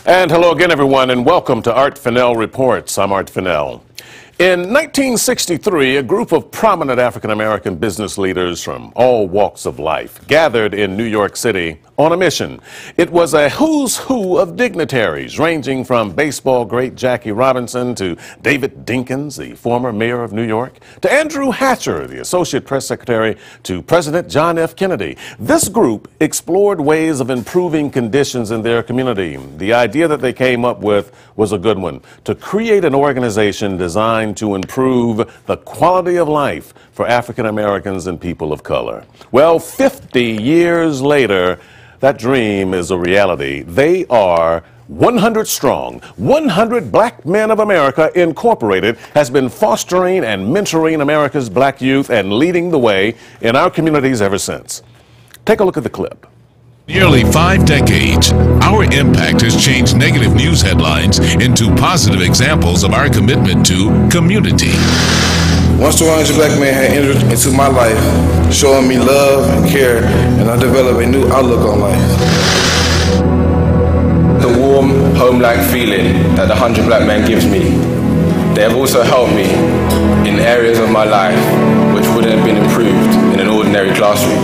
And hello again, everyone, and welcome to Art Fennell Reports. I'm Art Fennell. In 1963, a group of prominent African-American business leaders from all walks of life gathered in New York City on a mission. It was a who's who of dignitaries, ranging from baseball great Jackie Robinson to David Dinkins, the former mayor of New York, to Andrew Hatcher, the associate press secretary, to President John F. Kennedy. This group explored ways of improving conditions in their community. The idea that they came up with was a good one: to create an organization designed to improve the quality of life for African Americans and people of color. Well, 50 years later, that dream is a reality. They are 100 strong. 100 Black Men of America Incorporated has been fostering and mentoring America's black youth and leading the way in our communities ever since. Take a look at the clip. Nearly 5 decades, our impact has changed negative news headlines into positive examples of our commitment to community. Once the 100 Black Men had entered into my life, showing me love and care, and I developed a new outlook on life. The warm, home-like feeling that the 100 Black Men gives me, they have also helped me in areas of my life which wouldn't have been improved in an ordinary classroom.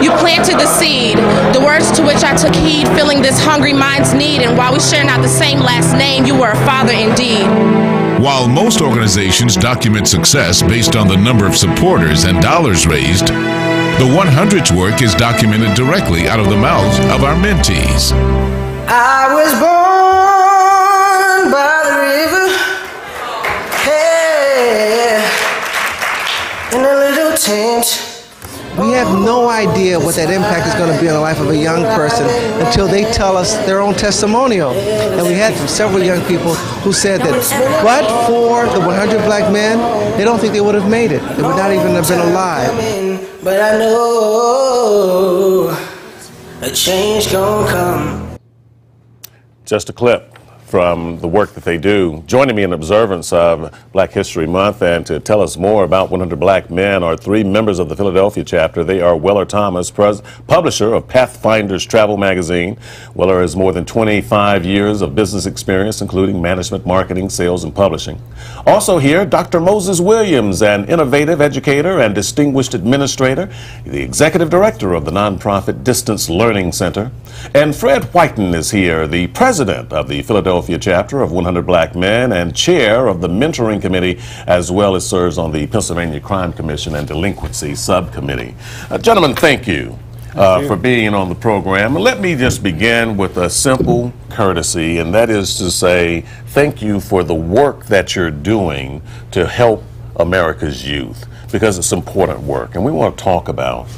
You planted the seed, the words to which I took heed, filling this hungry mind's need, and while we share not the same last name, you were a father indeed. While most organizations document success based on the number of supporters and dollars raised, the 100's work is documented directly out of the mouths of our mentees. I was born by the river, hey, in a little tent. We have no idea what that impact is going to be on the life of a young person until they tell us their own testimonial. And we had several young people who said that but for the 100 Black Men, they don't think they would have made it. They would not even have been alive. But I know a change gonna come. Just a clip from the work that they do. Joining me in observance of Black History Month and to tell us more about 100 Black Men are 3 members of the Philadelphia chapter. They are Weller Thomas, publisher of Pathfinders Travel Magazine. Weller has more than 25 years of business experience, including management, marketing, sales, and publishing. Also here, Dr. Moses Williams, an innovative educator and distinguished administrator, the executive director of the nonprofit Distance Learning Center. And Fred Whiten is here, the president of the Philadelphia chapter of 100 Black Men and chair of the mentoring committee, as well as serves on the Pennsylvania Crime Commission and Delinquency Subcommittee. Gentlemen, thank you for being on the program. Let me just begin with a simple courtesy, and that is to say thank you for the work that you're doing to help America's youth, because it's important work. And we want to talk about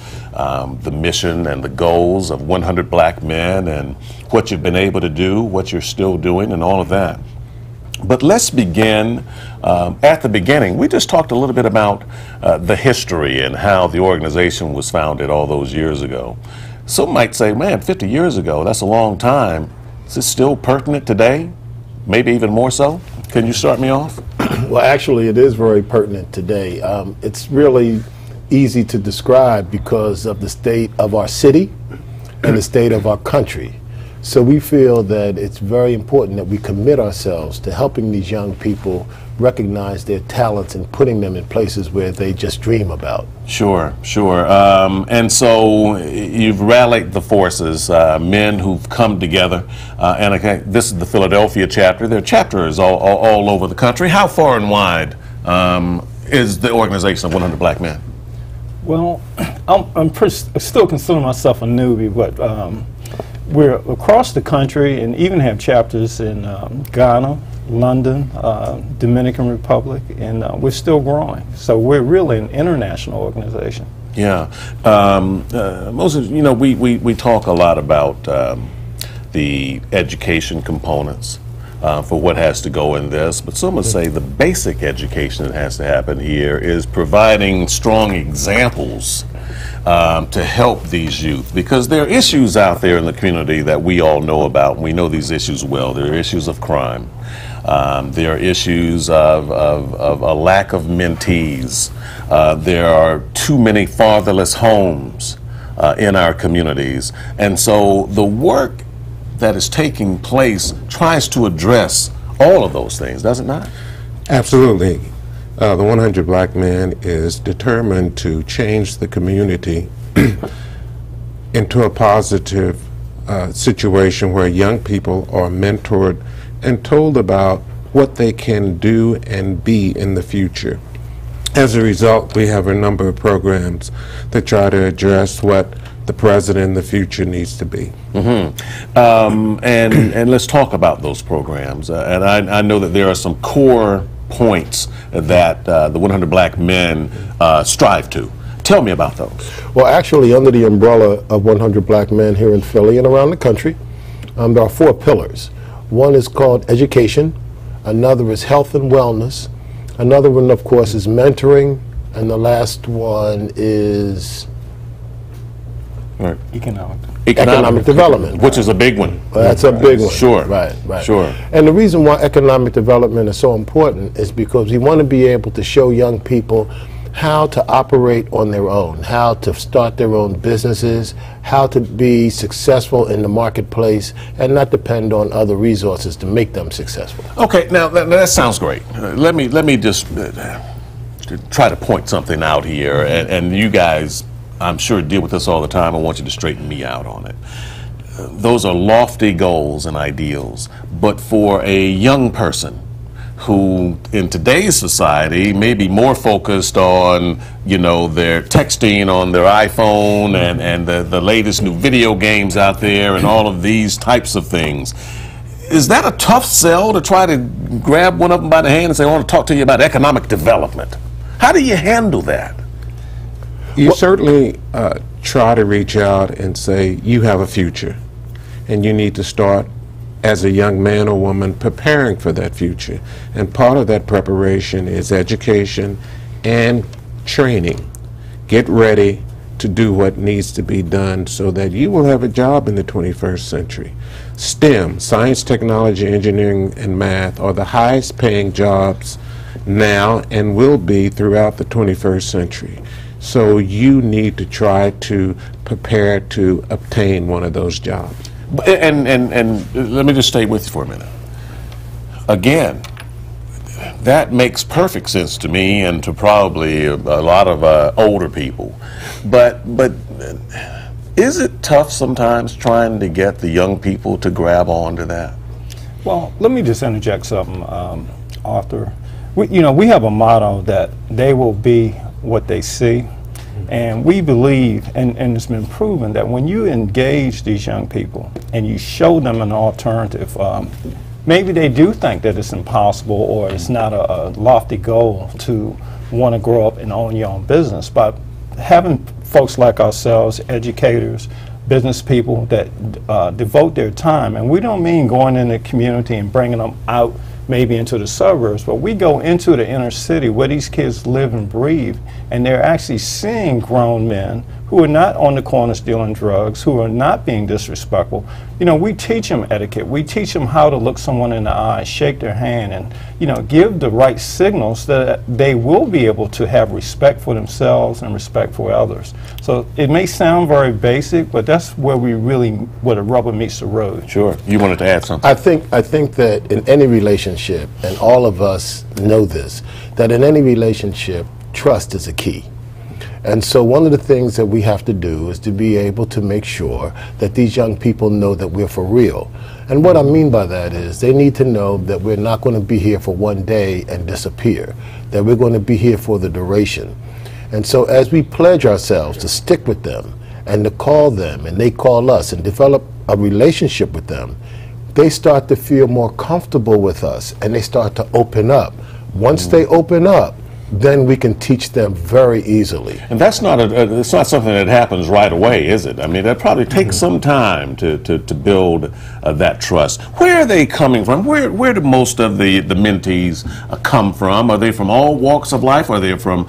the mission and the goals of 100 Black Men and what you've been able to do, what you're still doing, and all of that. But let's begin at the beginning. We just talked a little bit about the history and how the organization was founded all those years ago. Some might say, man, 50 years ago, that's a long time. Is it still pertinent today? Maybe even more so? Can you start me off? Well, actually, it is very pertinent today. It's really easy to describe because of the state of our city and the state of our country. So we feel that it's very important that we commit ourselves to helping these young people recognize their talents and putting them in places where they just dream about. Sure, sure. And so you've rallied the forces, men who've come together. And again, this is the Philadelphia chapter. There are chapters all over the country. How far and wide is the organization of 100 Black Men? Well, I'm still consider myself a newbie, but we're across the country and even have chapters in Ghana, London, Dominican Republic, and we're still growing. So we're really an international organization. Yeah. Moses, you know, we talk a lot about the education components for what has to go in this, but some would say the basic education that has to happen here is providing strong examples to help these youth, because there are issues out there in the community that we all know about, and we know these issues well. There are issues of crime. There are issues of a lack of mentees. There are too many fatherless homes. in our communities. And so the work that is taking place tries to address all of those things, does it not? Absolutely. The 100 Black Men is determined to change the community into a positive situation where young people are mentored and told about what they can do and be in the future. As a result, we have a number of programs that try to address what the president in the future needs to be. And let's talk about those programs. And I know that there are some core points that the 100 Black Men strive to. Tell me about those. Well, actually, under the umbrella of 100 Black Men here in Philly and around the country, there are 4 pillars. One is called education, another is health and wellness, another one, of course, is mentoring, and the last one is economic development. Which is a big one. Well, that's a big one. Sure. Right, right. Sure. And the reason why economic development is so important is because we want to be able to show young people how to operate on their own, how to start their own businesses, how to be successful in the marketplace, and not depend on other resources to make them successful. Okay, now that sounds great. Let me just try to point something out here, and you guys, I'm sure, deal with this all the time. I want you to straighten me out on it. Those are lofty goals and ideals, but for a young person who in today's society may be more focused on, you know, their texting on their iPhone and the latest new video games out there and all of these types of things. Is that a tough sell to try to grab one of them by the hand and say, I want to talk to you about economic development? How do you handle that? You certainly try to reach out and say, you have a future, and you need to start as a young man or woman preparing for that future. And part of that preparation is education and training. Get ready to do what needs to be done so that you will have a job in the 21st century. STEM, science, technology, engineering, and math are the highest paying jobs now and will be throughout the 21st century. So you need to try to prepare to obtain one of those jobs. And let me just stay with you for a minute. Again, that makes perfect sense to me and to probably a lot of older people. But is it tough sometimes trying to get the young people to grab onto that? Well, let me just interject something, Arthur. We have a motto that they will be what they see. And we believe, and it's been proven, that when you engage these young people and you show them an alternative, maybe they do think that it's impossible or it's not a lofty goal to want to grow up and own your own business. But having folks like ourselves, educators, business people that devote their time, and we don't mean going in the community and bringing them out maybe into the suburbs, but we go into the inner city where these kids live and breathe, and they're actually seeing grown men who are not on the corners dealing drugs, who are not being disrespectful. You know, we teach them etiquette. We teach them how to look someone in the eye, shake their hand, and, you know, give the right signals that they will be able to have respect for themselves and respect for others. So it may sound very basic, but that's where where the rubber meets the road. Sure. You wanted to add something? I think that in any relationship, and all of us know this, that in any relationship, trust is a key. And so one of the things that we have to do is to be able to make sure that these young people know that we're for real. And what I mean by that is they need to know that we're not going to be here for one day and disappear, that we're going to be here for the duration. And so as we pledge ourselves to stick with them and to call them and they call us and develop a relationship with them, they start to feel more comfortable with us and they start to open up. Once they open up, then we can teach them very easily. And that's not it's not something that happens right away, is it? I mean, that probably takes some time to build that trust. Where are they coming from? Where do most of the mentees come from? Are they from all walks of life? Are they from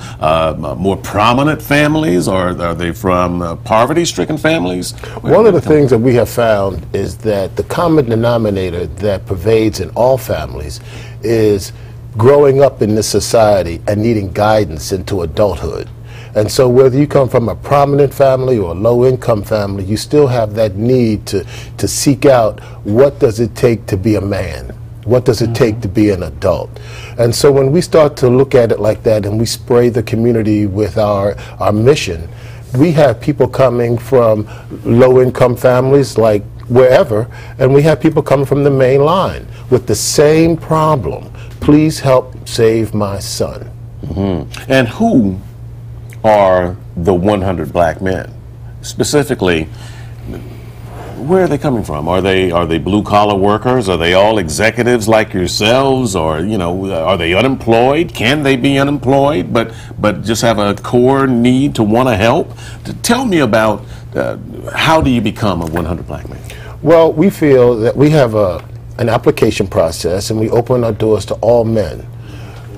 more prominent families? Or are they from poverty-stricken families? One of the things that we have found is that the common denominator that pervades in all families is growing up in this society and needing guidance into adulthood. And so whether you come from a prominent family or a low-income family, you still have that need to seek out what does it take to be a man? What does it take to be an adult? And so when we start to look at it like that and we spray the community with our mission, we have people coming from low-income families like wherever, and we have people coming from the main line with the same problem. Please help save my son. And who are the 100 black men? Specifically, where are they coming from? Are they blue-collar workers? Are they all executives like yourselves? Or, you know, are they unemployed? Can they be unemployed but just have a core need to want to help? Tell me about how do you become a 100 black man? Well, we feel that we have an application process, and we open our doors to all men.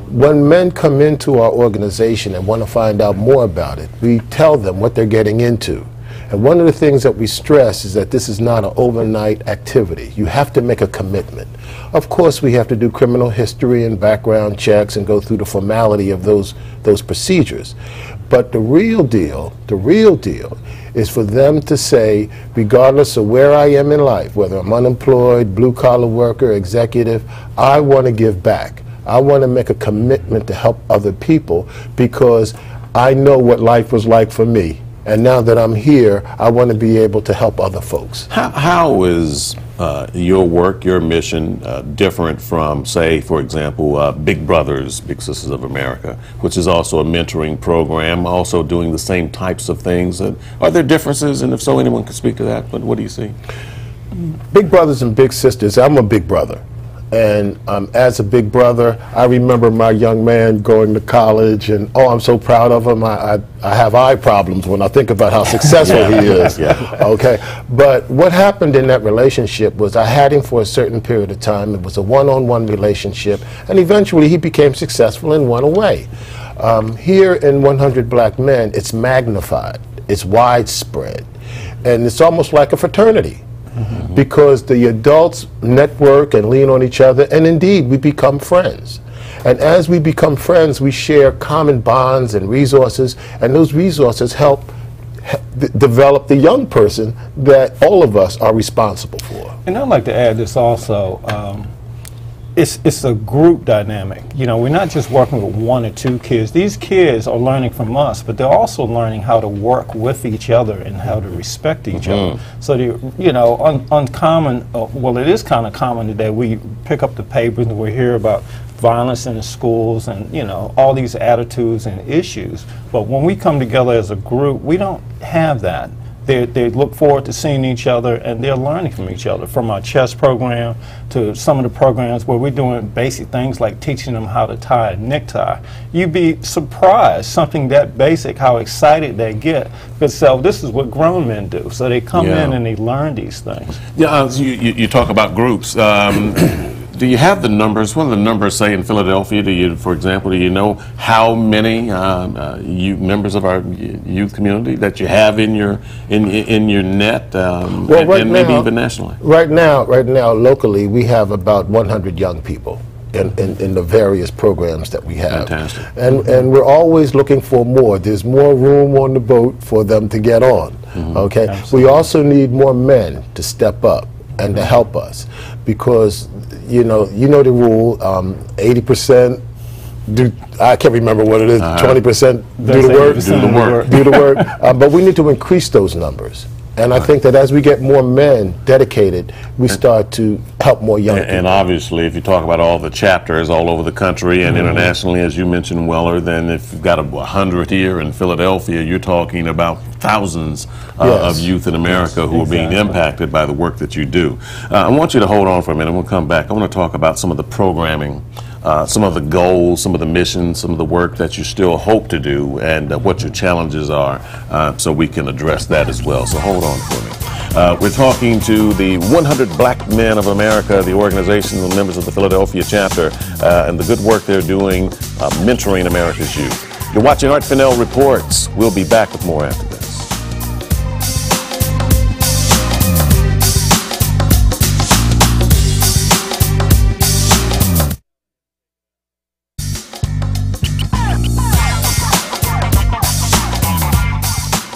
When men come into our organization and want to find out more about it, we tell them what they're getting into. And one of the things that we stress is that this is not an overnight activity. You have to make a commitment. Of course, we have to do criminal history and background checks and go through the formality of those procedures. But the real deal is for them to say, regardless of where I am in life, whether I'm unemployed, blue-collar worker, executive, I want to give back. I want to make a commitment to help other people because I know what life was like for me. And now that I'm here, I want to be able to help other folks. How is your work, your mission different from, say, for example, Big Brothers, Big Sisters of America, which is also a mentoring program, also doing the same types of things? Are there differences? And if so, anyone can speak to that. But what do you see? Big Brothers and Big Sisters, I'm a big brother. And as a big brother, I remember my young man going to college, and oh, I'm so proud of him. I have eye problems when I think about how successful he is. Okay, but what happened in that relationship was I had him for a certain period of time. It was a one-on-one relationship, and eventually he became successful and went away. Here in 100 Black Men, it's magnified, it's widespread, and it's almost like a fraternity. Because the adults network and lean on each other, and indeed we become friends. And as we become friends, we share common bonds and resources, and those resources help develop the young person that all of us are responsible for. And I'd like to add this also. It's a group dynamic. You know, we're not just working with one or two kids. These kids are learning from us, but they're also learning how to work with each other and how to respect each other. So, you know, uncommon, well, it is kind of common today. We pick up the papers and we hear about violence in the schools and, you know, all these attitudes and issues. But when we come together as a group, we don't have that. They look forward to seeing each other, and they're learning from each other, from our chess program to some of the programs where we're doing basic things like teaching them how to tie a necktie. You'd be surprised, something that basic, how excited they get. Because this is what grown men do. So they come in and they learn these things. Yeah, you talk about groups. Do you have the numbers? What do the numbers say in Philadelphia? Do you, for example, do you know how many members of our youth community that you have in your net, well, right and now, maybe even nationally? Right now, locally, we have about 100 young people in the various programs that we have. Fantastic. And we're always looking for more. There's more room on the boat for them to get on. Okay. Absolutely. We also need more men to step up and to help us, because you know the rule, 80% do, I can't remember what it is, 20% do the work, but we need to increase those numbers. And I think that as we get more men dedicated, we start to help more young people. And obviously, if you talk about all the chapters all over the country and internationally, as you mentioned, Weller, then if you've got 100 here in Philadelphia, you're talking about thousands of youth in America who are being impacted by the work that you do. I want you to hold on for a minute. We'll come back. I want to talk about some of the programming, some of the goals, some of the missions, some of the work that you still hope to do, and what your challenges are, so we can address that as well. So hold on for me. We're talking to the 100 Black Men of America, the organization and members of the Philadelphia chapter, and the good work they're doing mentoring America's youth. You're watching Art Fennell Reports. We'll be back with more after this.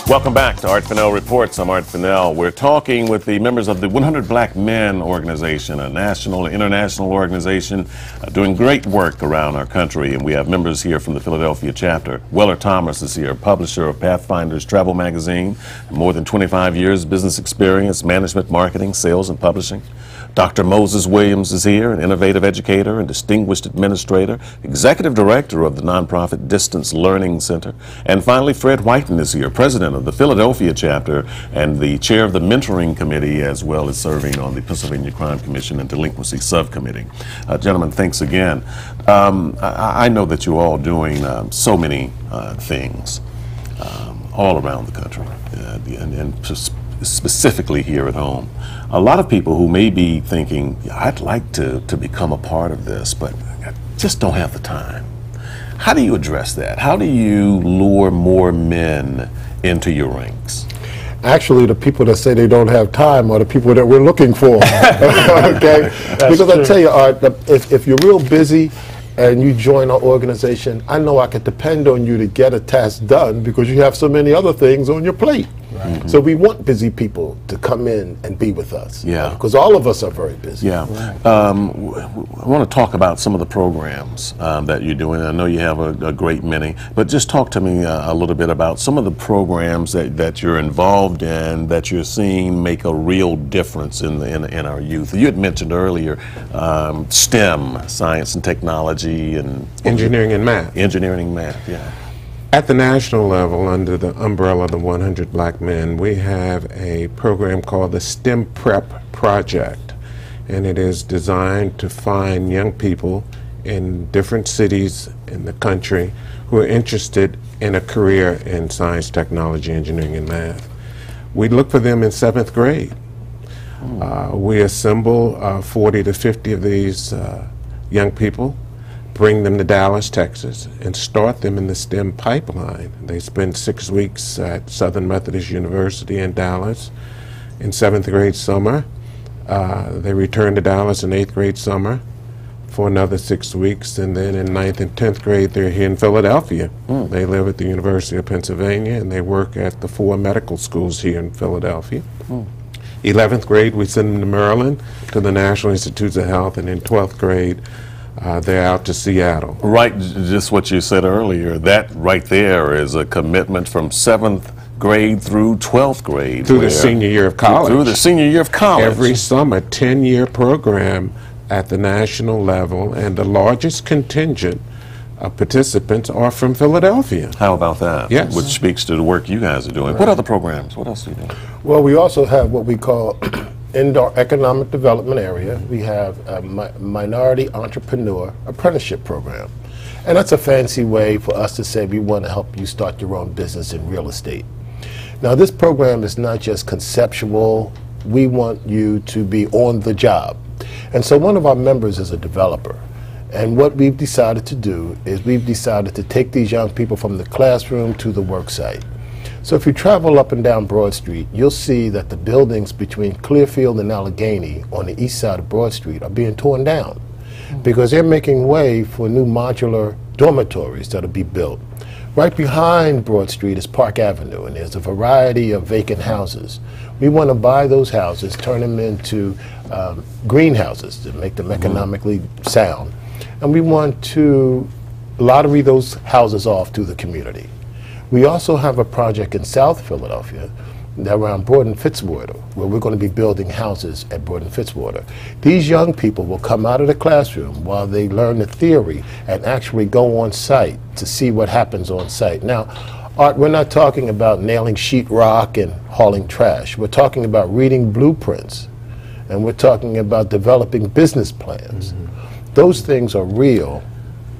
Welcome back to Art Fennell Reports. I'm Art Fennell. We're talking with the members of the 100 Black Men organization, a national and international organization doing great work around our country. And we have members here from the Philadelphia chapter. Weller Thomas is here, publisher of Pathfinder's Travel Magazine, more than 25 years business experience, management, marketing, sales, and publishing. Dr. Moses Williams is here, an innovative educator and distinguished administrator, executive director of the nonprofit Distance Learning Center. And finally, Fred Whiten is here, president of the Philadelphia chapter and the chair of the mentoring committee, as well as serving on the Pennsylvania Crime Commission and Delinquency Subcommittee. Gentlemen, thanks again. I know that you're all doing so many things all around the country, and specifically here at home. A lot of people who may be thinking, I'd like to become a part of this, but I just don't have the time. How do you address that? How do you lure more men into your ranks? Actually, the people that say they don't have time are the people that we're looking for. Okay? Because I tell you, Art, if you're real busy and you join our organization, I know I can depend on you to get a task done because you have so many other things on your plate. Right. So we want busy people to come in and be with us. Yeah. Because all of us are very busy. Yeah. Right. I want to talk about some of the programs that you're doing. I know you have a great many, but just talk to me a little bit about some of the programs that you're involved in that you're seeing make a real difference in our youth. You had mentioned earlier STEM, science and technology, and engineering and math. Engineering and math, yeah. At the national level, under the umbrella of the 100 Black Men, we have a program called the STEM Prep Project, and it is designed to find young people in different cities in the country who are interested in a career in science, technology, engineering, and math. We look for them in 7th grade. We assemble 40 to 50 of these young people, bring them to Dallas, Texas, and start them in the STEM pipeline. They spend 6 weeks at Southern Methodist University in Dallas in 7th grade summer. They return to Dallas in 8th grade summer for another 6 weeks, and then in 9th and 10th grade they're here in Philadelphia. They live at the University of Pennsylvania and they work at the 4 medical schools here in Philadelphia. 11th grade we send them to Maryland to the National Institutes of Health, and in 12th grade they're out to Seattle. Right, just what you said earlier, that right there is a commitment from 7th grade through 12th grade. Through the senior year of college. Through the senior year of college. Every summer, 10-year program at the national level, and the largest contingent of participants are from Philadelphia. How about that? Yes. Which speaks to the work you guys are doing. Right. What other programs? What else do you do? Well, we also have what we call Indoor Economic Development Area. We have a Minority Entrepreneur Apprenticeship Program. And that's a fancy way for us to say we want to help you start your own business in real estate. Now, this program is not just conceptual. We want you to be on the job. And so one of our members is a developer. And what we've decided to do is we've decided to take these young people from the classroom to the work site. So if you travel up and down Broad Street, you'll see that the buildings between Clearfield and Allegheny on the east side of Broad Street are being torn down because they're making way for new modular dormitories that'll be built. Right behind Broad Street is Park Avenue, and there's a variety of vacant houses. We want to buy those houses, turn them into greenhouses to make them economically sound, and we want to lottery those houses off to the community. We also have a project in South Philadelphia around Broad and Fitzwater, where we're going to be building houses at Broad and Fitzwater. These young people will come out of the classroom while they learn the theory and actually go on site to see what happens on site. Now, Art, we're not talking about nailing sheetrock and hauling trash. We're talking about reading blueprints, and we're talking about developing business plans. Those things are real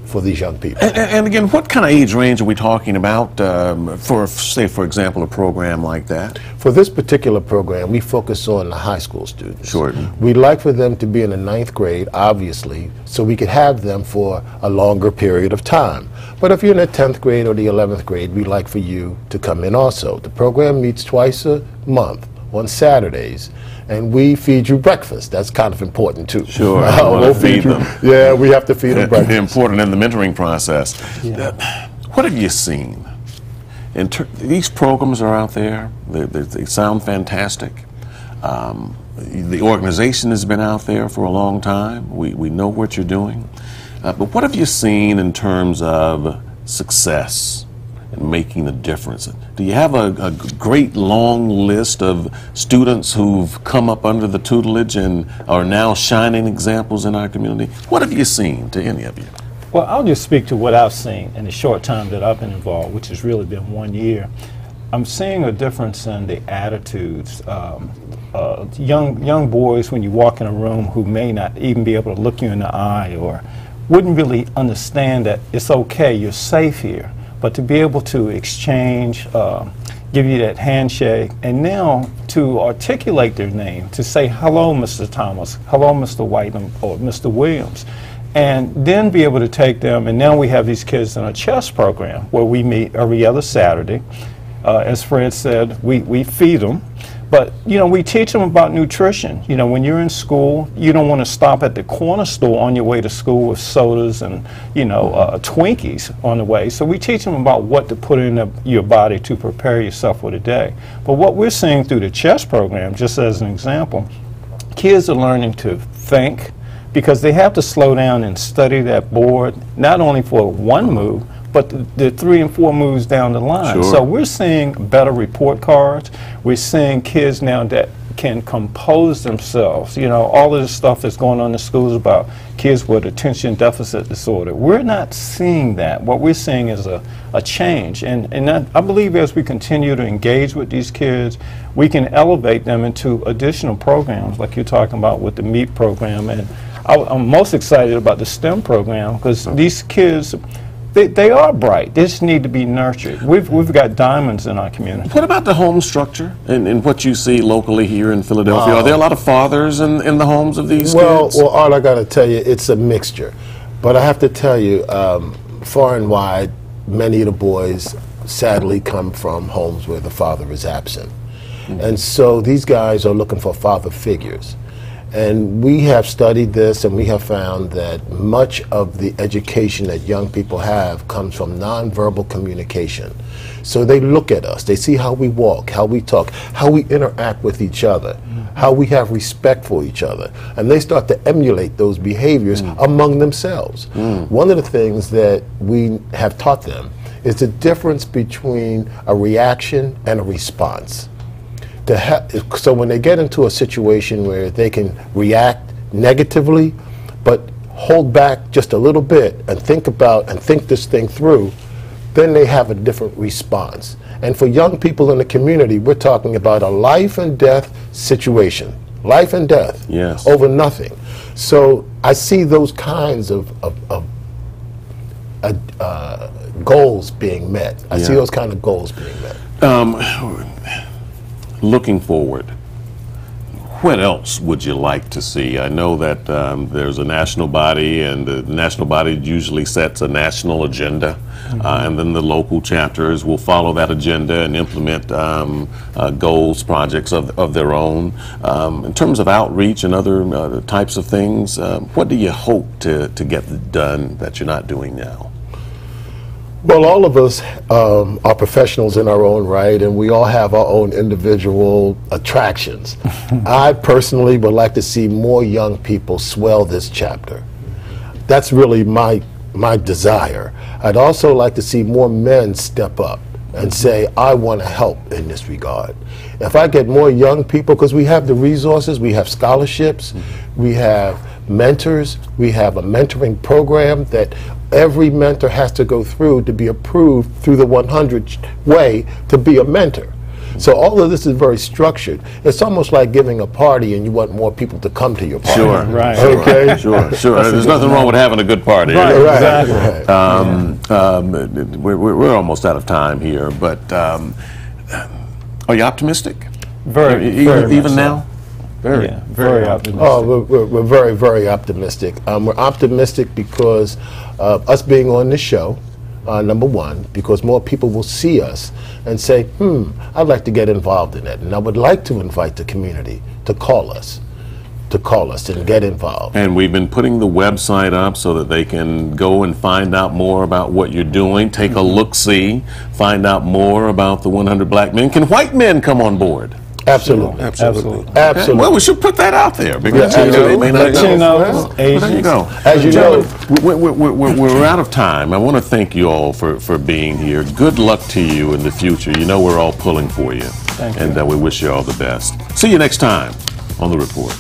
for these young people. And again, what kind of age range are we talking about for, say, for example, a program like that? For this particular program, we focus on the high school students. Sure. We'd like for them to be in the 9th grade, obviously, so we could have them for a longer period of time. But if you're in the 10th grade or the 11th grade, we'd like for you to come in also. The program meets twice a month on Saturdays, and we feed you breakfast. That's kind of important too. Sure, we'll feed them. Yeah, we have to feed them breakfast. Important in the mentoring process. Yeah. What have you seen These programs are out there. They sound fantastic. The organization has been out there for a long time. We know what you're doing. But what have you seen in terms of success and making a difference? Do you have a great long list of students who've come up under the tutelage and are now shining examples in our community? What have you seen, to any of you? Well, I'll just speak to what I've seen in the short time that I've been involved, which has really been 1 year. I'm seeing a difference in the attitudes. Young boys, when you walk in a room, who may not even be able to look you in the eye or wouldn't really understand that it's okay, you're safe here, but to be able to exchange, give you that handshake, and now to articulate their name, to say, hello, Mr. Thomas, hello, Mr. Whiteman, or Mr. Williams, and then be able to take them, and now we have these kids in a chess program where we meet every other Saturday. As Fred said, we feed them, but we teach them about nutrition. When you're in school, you don't want to stop at the corner store on your way to school with sodas and Twinkies on the way. So we teach them about what to put in your body to prepare yourself for the day. But what we're seeing through the chess program, just as an example, kids are learning to think, because they have to slow down and study that board, not only for one move, but the 3 and 4 moves down the line. Sure. So we're seeing better report cards. We're seeing kids now that can compose themselves. All of this stuff that's going on in schools about kids with attention deficit disorder. We're not seeing that. What we're seeing is a change. And I believe as we continue to engage with these kids, we can elevate them into additional programs like you're talking about with the MEET program. And I'm most excited about the STEM program because these kids, they are bright. They just need to be nurtured. We've got diamonds in our community. What about the home structure and what you see locally here in Philadelphia? Are there a lot of fathers in the homes of these kids? Well, Art, I got to tell you, it's a mixture. But I have to tell you, far and wide, many of the boys sadly come from homes where the father is absent. Mm-hmm. And so these guys are looking for father figures. And we have studied this, and we have found that much of the education that young people have comes from nonverbal communication. So they look at us, they see how we walk, how we talk, how we interact with each other, how we have respect for each other, and they start to emulate those behaviors among themselves. One of the things that we have taught them is the difference between a reaction and a response. So when they get into a situation where they can react negatively, but hold back just a little bit and think this thing through, then they have a different response. And for young people in the community, we're talking about a life and death situation. Life and death, yes, over nothing. So I see those kinds of goals being met. I see those kind of goals being met. Looking forward, what else would you like to see? I know that there's a national body, and the national body usually sets a national agenda, and then the local chapters will follow that agenda and implement goals, projects of their own. In terms of outreach and other types of things, what do you hope to get done that you're not doing now? Well, all of us are professionals in our own right, and we all have our own individual attractions. I personally would like to see more young people swell this chapter. That's really my desire. I'd also like to see more men step up and say, I want to help in this regard. If I get more young people, because we have the resources, we have scholarships, we have mentors, we have a mentoring program that every mentor has to go through to be approved through the 100 way to be a mentor. So all of this is very structured. It's almost like giving a party and you want more people to come to your party. Sure, right. Okay? Sure. There's nothing wrong with having a good party. Right, exactly. We're almost out of time here, but are you optimistic? Very even now? Very optimistic. Oh, we're very, very optimistic. We're optimistic because of us being on this show, number one, because more people will see us and say, I'd like to get involved in it. And I would like to invite the community to call us. to call us and get involved. And we've been putting the website up so that they can go and find out more about what you're doing, take a look-see, find out more about the 100 Black Men. Can white men come on board? Absolutely. Absolutely. Okay. Absolutely. Well, we should put that out there because Yeah, they may not know. Latinos, There you Asians. go. As you know, we're out of time. I want to thank you all for being here. Good luck to you in the future. You know we're all pulling for you. Thank you. And we wish you all the best. See you next time on The Report.